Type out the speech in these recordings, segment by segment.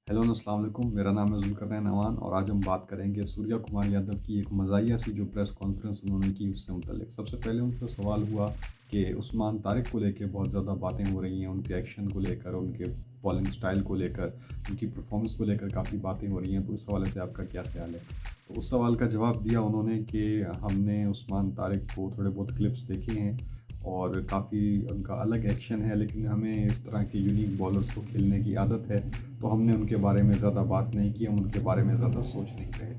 Hello अस्सलाम वालेकुम। मेरा नाम है ज़ुल्करनैन अवान और आज हम बात करेंगे सूर्या कुमार यादव की एक मज़ाहिया सी जो प्रेस कॉन्फ्रेंस उन्होंने की उससे मुतल्लिक। सबसे पहले उनसे सवाल हुआ कि उस्मान तारिक को लेके बहुत ज़्यादा बातें हो रही हैं, उनके एक्शन को लेकर, उनके बॉलिंग स्टाइल को लेकर, उनकी परफॉर्मेंस को लेकर काफ़ी बातें हो रही हैं, तो इस हवाले से आपका क्या ख़्याल है? तो उस सवाल का जवाब दिया उन्होंने कि हमने उस्मान तारिक को थोड़े बहुत क्लिप्स देखे हैं और काफ़ी उनका अलग एक्शन है, लेकिन हमें इस तरह के यूनिक बॉलर्स को खेलने की आदत है, तो हमने उनके बारे में ज़्यादा बात नहीं की, हम उनके बारे में ज़्यादा सोच नहीं रहे।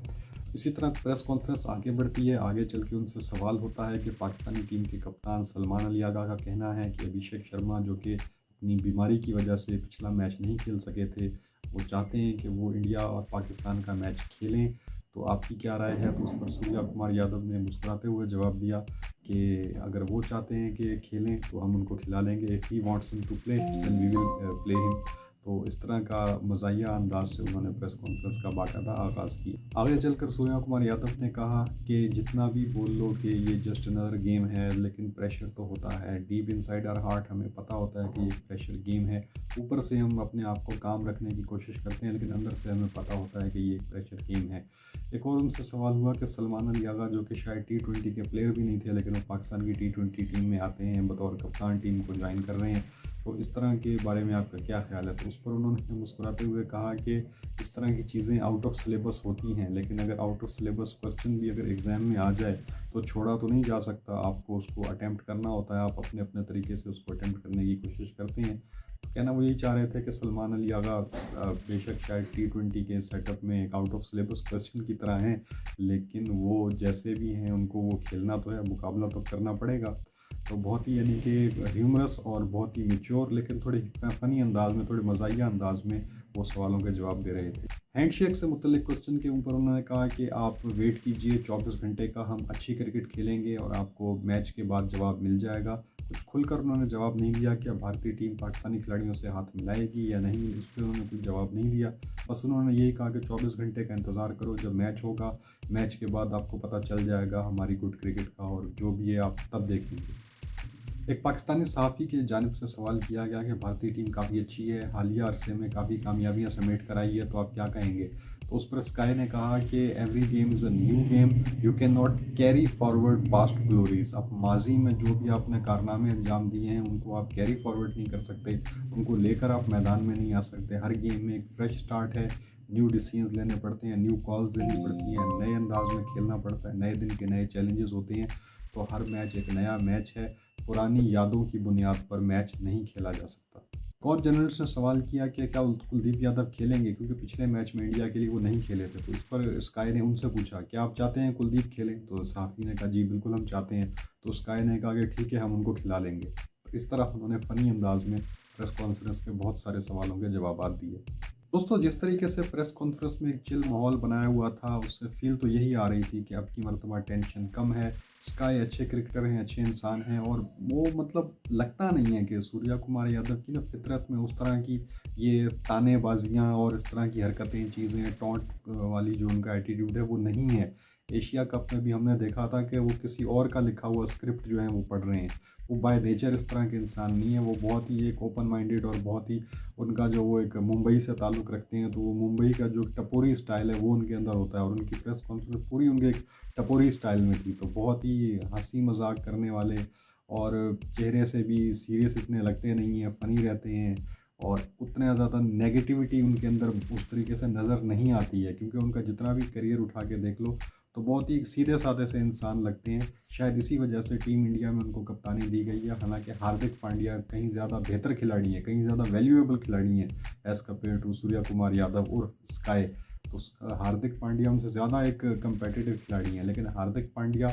इसी तरह प्रेस कॉन्फ्रेंस आगे बढ़ती है, आगे चल के उनसे सवाल होता है कि पाकिस्तानी टीम के कप्तान सलमान अली आगा का कहना है कि अभिषेक शर्मा जो कि अपनी बीमारी की वजह से पिछला मैच नहीं खेल सके थे, वो चाहते हैं कि वो इंडिया और पाकिस्तान का मैच खेलें। तो आपकी क्या राय है? तो उस पर सूर्या कुमार यादव ने मुस्कुराते हुए जवाब दिया कि अगर वो चाहते हैं कि खेलें तो हम उनको खिला लेंगे। If he wants him to play then we will play him. तो इस तरह का मज़ाहिया अंदाज से उन्होंने प्रेस कॉन्फ्रेंस का बाकायदा आगाज़ किया। आगे चलकर सूर्या कुमार यादव ने कहा कि जितना भी बोल लो कि ये जस्ट अनदर गेम है, लेकिन प्रेशर तो होता है। डीप इनसाइड आवर हार्ट हमें पता होता है कि ये प्रेशर गेम है। ऊपर से हम अपने आप को काम रखने की कोशिश करते हैं, लेकिन अंदर से हमें पता होता है कि ये एक प्रेशर गेम है। एक और उनसे सवाल हुआ कि सलमान अली आगा जो कि शायद T20 के प्लेयर भी नहीं थे, लेकिन वो पाकिस्तान की T20 टीम में आते हैं, बतौर कप्तान टीम को ज्वाइन कर रहे हैं, तो इस तरह के बारे में आपका क्या ख़्याल है? तो उस पर उन्होंने मुस्कुराते हुए कहा कि इस तरह की चीज़ें आउट ऑफ सिलेबस होती हैं, लेकिन अगर आउट ऑफ सिलेबस क्वेश्चन भी अगर एग्ज़ाम में आ जाए तो छोड़ा तो नहीं जा सकता, आपको उसको अटेम्प्ट करना होता है, आप अपने अपने तरीके से उसको अटेम्प्ट करने की कोशिश करते हैं। तो कहना वो यही चाह रहे थे कि सलमान अली आगा बेशक शायद T20 के सेटअप में एक आउट ऑफ सिलेबस क्वेश्चन की तरह हैं, लेकिन वो जैसे भी हैं उनको वो खेलना तो है, मुकाबला तो करना पड़ेगा। तो बहुत ही यानी कि ह्यूमरस और बहुत ही मैच्योर लेकिन थोड़े फ़नी अंदाज़ में, थोड़े मज़ाहिया अंदाज़ में वो सवालों के जवाब दे रहे थे। हैंडशेक से मुतल्लिक क्वेश्चन के ऊपर उन्होंने कहा कि आप वेट कीजिए 24 घंटे का, हम अच्छी क्रिकेट खेलेंगे और आपको मैच के बाद जवाब मिल जाएगा। कुछ खुलकर उन्होंने जवाब नहीं दिया कि अब भारतीय टीम पाकिस्तानी खिलाड़ियों से हाथ मिलाएगी या नहीं, उस पर उन्होंने कुछ जवाब नहीं दिया। बस उन्होंने यही कहा कि 24 घंटे का इंतज़ार करो, जब मैच होगा, मैच के बाद आपको पता चल जाएगा हमारी गुड क्रिकेट का, और जो भी है आप तब देखेंगे। एक पाकिस्तानी सहाफ़ी की जानिब से सवाल किया गया कि भारतीय टीम काफ़ी अच्छी है, हालिया अरसे में काफ़ी कामयाबियाँ समेट कर आई है, तो आप क्या कहेंगे? तो उस पर स्काई ने कहा कि every game is a new game, you can not carry forward past glories. आप माजी में जो भी आपने कारनामे अंजाम दिए हैं उनको आप कैरी फॉरवर्ड नहीं कर सकते, उनको लेकर आप मैदान में नहीं आ सकते। हर गेम में एक फ्रेश स्टार्ट है, न्यू डिसीजंस लेने पड़ते हैं, न्यू कॉल्स लेनी पड़ती हैं, नए अंदाज में खेलना पड़ता है, नए दिन के नए चैलेंजेस होते हैं। तो हर मैच एक नया मैच है, पुरानी यादों की बुनियाद पर मैच नहीं खेला जा सकता। एक और जर्नलिस्ट ने सवाल किया कि क्या कुलदीप यादव खेलेंगे, क्योंकि पिछले मैच में इंडिया के लिए वो नहीं खेले थे। तो इस पर स्काई ने उनसे पूछा, क्या आप चाहते हैं कुलदीप खेलें? तो सहाफ़ी ने कहा जी बिल्कुल हम चाहते हैं। तो स्काई ने कहा कि ठीक है, हम उनको खिला लेंगे। तो इस तरह उन्होंने फ़नी अंदाज में प्रेस कॉन्फ्रेंस के बहुत सारे सवालों के जवाब दिए। दोस्तों, जिस तरीके से प्रेस कॉन्फ्रेंस में एक चिल माहौल बनाया हुआ था, उससे फील तो यही आ रही थी कि अब की मरतबा टेंशन कम है। स्काई अच्छे क्रिकेटर हैं, अच्छे इंसान हैं, और वो मतलब लगता नहीं है कि सूर्या कुमार यादव की ना फितरत में उस तरह की ये तानेबाजियाँ और इस तरह की हरकतें, चीज़ें, टॉन्ट वाली जो उनका एटीट्यूड है वो नहीं है। एशिया कप में भी हमने देखा था कि वो किसी और का लिखा हुआ स्क्रिप्ट जो है वो पढ़ रहे हैं। वो बाय नेचर इस तरह के इंसान नहीं है, वो बहुत ही एक ओपन माइंडेड और बहुत ही उनका जो वो एक मुंबई से ताल्लुक़ रखते हैं, तो वो मुंबई का जो टपोरी स्टाइल है वो उनके अंदर होता है, और उनकी प्रेस कॉन्फ्रेंस पूरी उनके एक टपोरी स्टाइल में थी। तो बहुत ही हँसी मज़ाक करने वाले, और चेहरे से भी सीरियस इतने लगते नहीं हैं, फ़नी रहते हैं, और उतने ज़्यादा नेगेटिविटी उनके अंदर उस तरीके से नज़र नहीं आती है, क्योंकि उनका जितना भी करियर उठा के देख लो तो बहुत ही सीधे-साधे से इंसान लगते हैं। शायद इसी वजह से टीम इंडिया में उनको कप्तानी दी गई है। हालाँकि हार्दिक पांड्या कहीं ज़्यादा बेहतर खिलाड़ी हैं, कहीं ज़्यादा वैल्यूएबल खिलाड़ी हैं as compared to Surya Kumar Yadav उर्फ स्काई। तो हार्दिक पांड्या उनसे ज़्यादा एक कम्पेटिटिव खिलाड़ी हैं, लेकिन हार्दिक पांड्या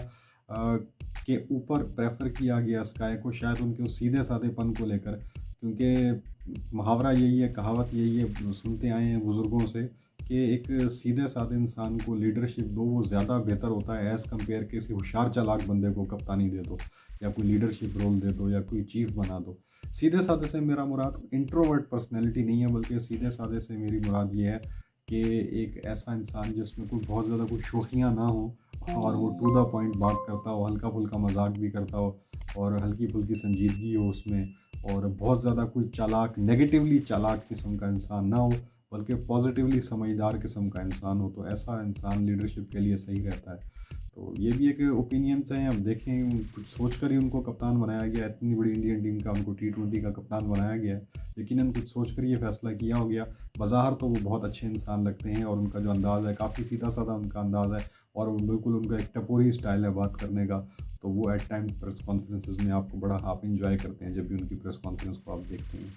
के ऊपर प्रेफ़र किया गया स्काई को, शायद उनके उस सीधे-साधेपन को लेकर, क्योंकि मुहावरा यही है, कहावत यही है, सुनते आए हैं बुज़ुर्गों से कि एक सीधे-साधे इंसान को लीडरशिप दो, वो ज़्यादा बेहतर होता है एज़ कम्पेयर किसी होशियार चालाक बंदे को कप्तानी दे दो, या कोई लीडरशिप रोल दे दो, या कोई चीफ़ बना दो। सीधे-साधे से मेरा मुराद इंट्रोवर्ट पर्सनैलिटी नहीं है, बल्कि सीधे-साधे से मेरी मुराद ये है कि एक ऐसा इंसान जिसमें कोई बहुत ज़्यादा कोई शोखियाँ ना हो, और वो टू द पॉइंट बात करता हो, हल्का-फुल्का मज़ाक भी करता हो, और हल्की-फुल्की संजीदगी हो उसमें, और बहुत ज़्यादा कोई चालाक, नेगेटिवली चालाक किस्म का इंसान ना हो। बल्कि पॉजिटिवली समझदार किस्म का इंसान हो, तो ऐसा इंसान लीडरशिप के लिए सही रहता है। तो ये भी एक ओपिनियंस हैं, अब देखें कुछ सोच कर ही उनको कप्तान बनाया गया, इतनी बड़ी इंडियन टीम का उनको टी20 का कप्तान बनाया गया है। यकीनन कुछ सोच कर ये फैसला किया हो गया। बज़ाहिर तो वो बहुत अच्छे इंसान लगते हैं और उनका जो अंदाज़ है काफ़ी सीधा-साधा उनका अंदाज़ है और वो बिल्कुल उनका एक टपोरी स्टाइल है बात करने का। तो वो एट टाइम प्रेस कॉन्फ्रेंसेस में आपको बड़ा आप एंजॉय करते हैं जब भी उनकी प्रेस कॉन्फ्रेंस को आप देखते हैं।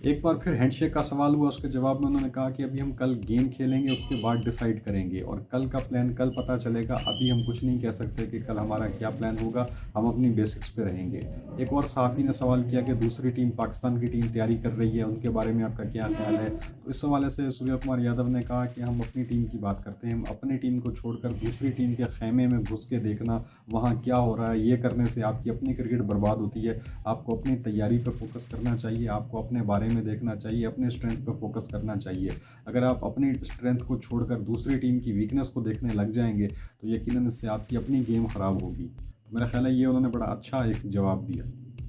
एक बार फिर हैंडशेक का सवाल हुआ, उसके जवाब में उन्होंने कहा कि अभी हम कल गेम खेलेंगे, उसके बाद डिसाइड करेंगे और कल का प्लान कल पता चलेगा। अभी हम कुछ नहीं कह सकते कि कल हमारा क्या प्लान होगा, हम अपनी बेसिक्स पे रहेंगे। एक और सहाफ़ी ने सवाल किया कि दूसरी टीम पाकिस्तान की टीम तैयारी कर रही है, उनके बारे में आपका क्या ख्याल है? तो इस हवाले से सूर्या कुमार यादव ने कहा कि हम अपनी टीम की बात करते हैं, हम अपनी टीम को छोड़कर दूसरी टीम के खेमे में घुस के देखना वहाँ क्या हो रहा है, ये करने से आपकी अपनी क्रिकेट बर्बाद होती है। आपको अपनी तैयारी पर फोकस करना चाहिए, आपको अपने बारे में देखना चाहिए, अपने स्ट्रेंथ पर फोकस करना चाहिए। अगर आप अपनी स्ट्रेंथ को छोड़कर दूसरी टीम की वीकनेस को देखने लग जाएंगे तो यकीनन इससे आपकी अपनी गेम ख़राब होगी। तो मेरा ख्याल है ये उन्होंने बड़ा अच्छा एक जवाब दिया।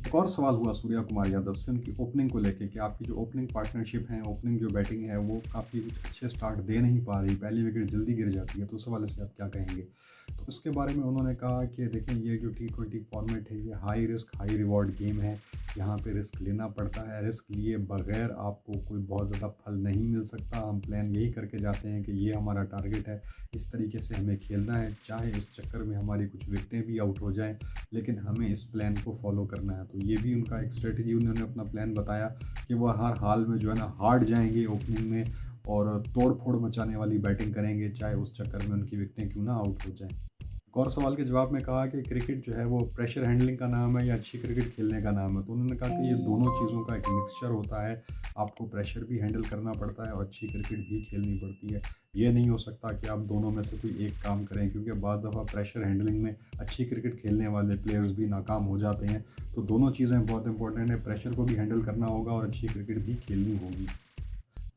एक और सवाल हुआ सूर्या कुमार यादव से उनकी ओपनिंग को लेके कि आपकी जो ओपनिंग पार्टनरशिप है, ओपनिंग जो बैटिंग है वो काफ़ी कुछ अच्छे स्टार्ट दे नहीं पा रही, पहली विकेट जल्दी गिर जाती है, तो उस हवाले से आप क्या कहेंगे? तो उसके बारे में उन्होंने कहा कि देखें ये जो टी20 फॉर्मेट है ये high risk high reward game है। यहाँ पे रिस्क लेना पड़ता है, रिस्क लिए बगैर आपको कोई बहुत ज़्यादा फल नहीं मिल सकता। हम प्लान यही करके जाते हैं कि ये हमारा टारगेट है, इस तरीके से हमें खेलना है, चाहे इस चक्कर में हमारी कुछ विकेटें भी आउट हो जाएं, लेकिन हमें इस प्लान को फॉलो करना है। तो ये भी उनका एक स्ट्रेटजी उन्होंने अपना प्लान बताया कि वो हर हाल में जो है ना हार्ड जाएंगे ओपनिंग में और तोड़ फोड़ मचाने वाली बैटिंग करेंगे, चाहे उस चक्कर में उनकी विकेटें क्यों ना आउट हो जाएं। एक और सवाल के जवाब में कहा कि क्रिकेट जो है वो प्रेशर हैंडलिंग का नाम है या अच्छी क्रिकेट खेलने का नाम है। तो उन्होंने कहा कि ये दोनों चीज़ों का एक मिक्सचर होता है, आपको प्रेशर भी हैंडल करना पड़ता है और अच्छी क्रिकेट भी खेलनी पड़ती है। ये नहीं हो सकता कि आप दोनों में से कोई एक काम करें, क्योंकि बाद दफ़ा प्रेशर हैंडलिंग में अच्छी क्रिकेट खेलने वाले प्लेयर्स भी नाकाम हो जाते हैं। तो दोनों चीज़ें बहुत इंपॉर्टेंट है, प्रेशर को भी हैंडल करना होगा और अच्छी क्रिकेट भी खेलनी होगी।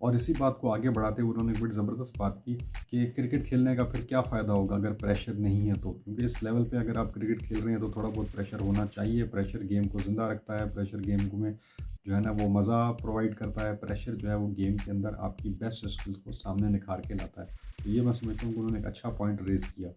और इसी बात को आगे बढ़ाते हुए उन्होंने एक बड़ी ज़बरदस्त बात की कि क्रिकेट खेलने का फिर क्या फ़ायदा होगा अगर प्रेशर नहीं है तो, क्योंकि इस लेवल पे अगर आप क्रिकेट खेल रहे हैं तो थोड़ा बहुत प्रेशर होना चाहिए। प्रेशर गेम को ज़िंदा रखता है, प्रेशर गेम को में जो है ना वो मज़ा प्रोवाइड करता है। प्रेशर जो है वो गेम के अंदर आपकी बेस्ट स्किल्स को सामने निखार के लाता है। तो ये मैं समझता हूँ कि उन्होंने एक अच्छा पॉइंट रेज़ किया।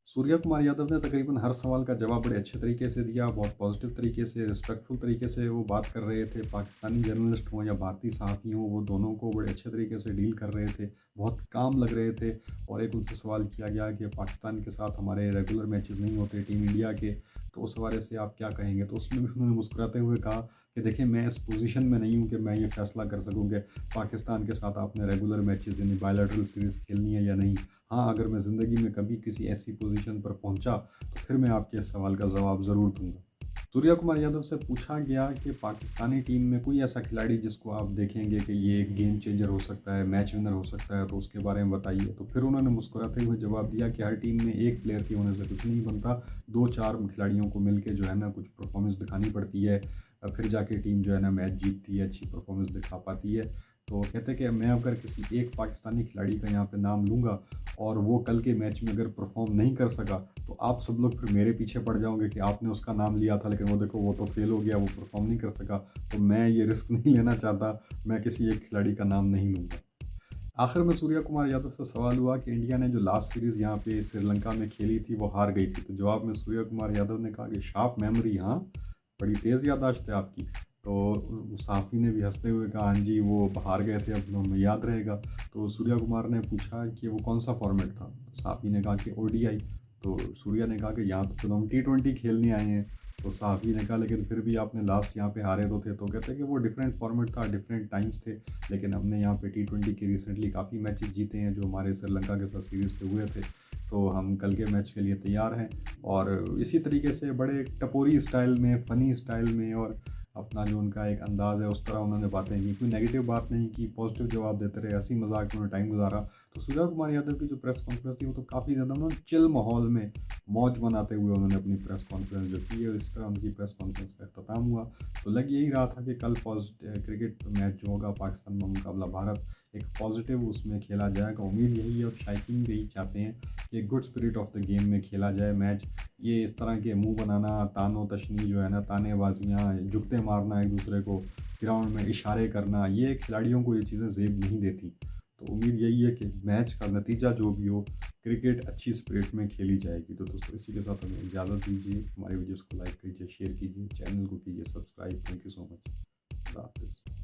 सूर्या कुमार यादव ने तकरीबन हर सवाल का जवाब बड़े अच्छे तरीके से दिया, बहुत पॉजिटिव तरीके से, रिस्पेक्टफुल तरीके से वो बात कर रहे थे। पाकिस्तानी जर्नलिस्ट हों या भारतीय सहाफ़ी हों, वो दोनों को बड़े अच्छे तरीके से डील कर रहे थे, बहुत काम लग रहे थे। और एक उनसे सवाल किया गया कि पाकिस्तान के साथ हमारे रेगुलर मैचेस नहीं होते टीम इंडिया के, तो उस हवाले से आप क्या कहेंगे? तो उसमें भी उन्होंने मुस्कुराते हुए कहा कि देखिए मैं इस पोजीशन में नहीं हूँ कि मैं ये फ़ैसला कर सकूँ कि पाकिस्तान के साथ आपने रेगुलर मैचेस यानी बायलैटरल सीरीज़ खेलनी है या नहीं। हाँ, अगर मैं ज़िंदगी में कभी किसी ऐसी पोजीशन पर पहुँचा तो फिर मैं आपके इस सवाल का जवाब ज़रूर दूँगा। सूर्या कुमार यादव से पूछा गया कि पाकिस्तानी टीम में कोई ऐसा खिलाड़ी जिसको आप देखेंगे कि ये एक गेम चेंजर हो सकता है, मैच विनर हो सकता है, तो उसके बारे में बताइए। तो फिर उन्होंने मुस्कुराते हुए जवाब दिया कि हर टीम में एक प्लेयर के होने से कुछ नहीं बनता, 2-4 खिलाड़ियों को मिलके जो है ना कुछ परफॉर्मेंस दिखानी पड़ती है, फिर जाके टीम जो है ना मैच जीतती है, अच्छी परफॉर्मेंस दिखा पाती है। तो कहते हैं कि मैं अगर किसी एक पाकिस्तानी खिलाड़ी का यहाँ पे नाम लूँगा और वो कल के मैच में अगर परफॉर्म नहीं कर सका तो आप सब लोग फिर मेरे पीछे पड़ जाओगे कि आपने उसका नाम लिया था लेकिन वो देखो वो तो फेल हो गया, वो परफॉर्म नहीं कर सका। तो मैं ये रिस्क नहीं लेना चाहता, मैं किसी एक खिलाड़ी का नाम नहीं लूँगा। आखिर में सूर्या कुमार यादव से सवाल हुआ कि इंडिया ने जो लास्ट सीरीज़ यहाँ पे श्रीलंका में खेली थी वो हार गई थी। तो जवाब में सूर्या कुमार यादव ने कहा कि शार्प मेमोरी, हाँ, बड़ी तेज़ याददाश्त है आपकी। तो सहाफ़ी ने भी हंसते हुए कहा, हाँ जी वो हार गए थे, अब हमें याद रहेगा। तो सूर्या कुमार ने पूछा कि वो कौन सा फॉर्मेट था? तो सहाफ़ी ने कहा कि ओडीआई। तो सूर्या ने कहा कि यहाँ तो चलो हम टी20 खेलने आए हैं। तो सहाफ़ी ने कहा लेकिन फिर भी आपने लास्ट यहाँ पे हारे तो थे। तो कहते हैं कि वो डिफरेंट फॉर्मेट था, डिफरेंट टाइम्स थे, लेकिन हमने यहाँ पे टी20 के रिसेंटली काफ़ी मैचेस जीते हैं जो हमारे श्रीलंका के साथ सीरीज़ पे हुए थे। तो हम कल के मैच के लिए तैयार हैं। और इसी तरीके से बड़े टपोरी स्टाइल में, फ़नी स्टाइल में और अपना जो उनका एक अंदाज़ है उस तरह उन्होंने बातें की, कोई नेगेटिव बात नहीं की, पॉजिटिव जवाब देते रहे, हंसी मजाक में उन्होंने टाइम गुजारा। तो सूर्या कुमार यादव की जो प्रेस कॉन्फ्रेंस थी वो तो काफ़ी ज़्यादा उन्होंने चिल माहौल में मौज बनाते हुए उन्होंने अपनी प्रेस कॉन्फ्रेंस जो की है, इस तरह उनकी प्रेस कॉन्फ्रेंस का अख्ताम हुआ। तो लग यही रहा था कि कल क्रिकेट मैच जो होगा पाकिस्तान में मुकाबला भारत, एक पॉजिटिव उसमें खेला जाएगा। उम्मीद यही है और शायकीन भी यही चाहते हैं कि good spirit of the game में खेला जाए मैच। ये इस तरह के मुंह बनाना, तानो तशनी जो है ना, तानेबाजियाँ, जुगते मारना एक दूसरे को, ग्राउंड में इशारे करना, ये खिलाड़ियों को ये चीज़ें ज़ेब नहीं देती। तो उम्मीद यही है कि मैच का नतीजा जो भी हो, क्रिकेट अच्छी स्पिरिट में खेली जाएगी। तो दोस्तों इसी के साथ हमें इजाज़त दीजिए। हमारी वीडियोज़ को लाइक कीजिए, शेयर कीजिए, चैनल को कीजिए subscribe. Thank you so much. खुदा हाफिज़।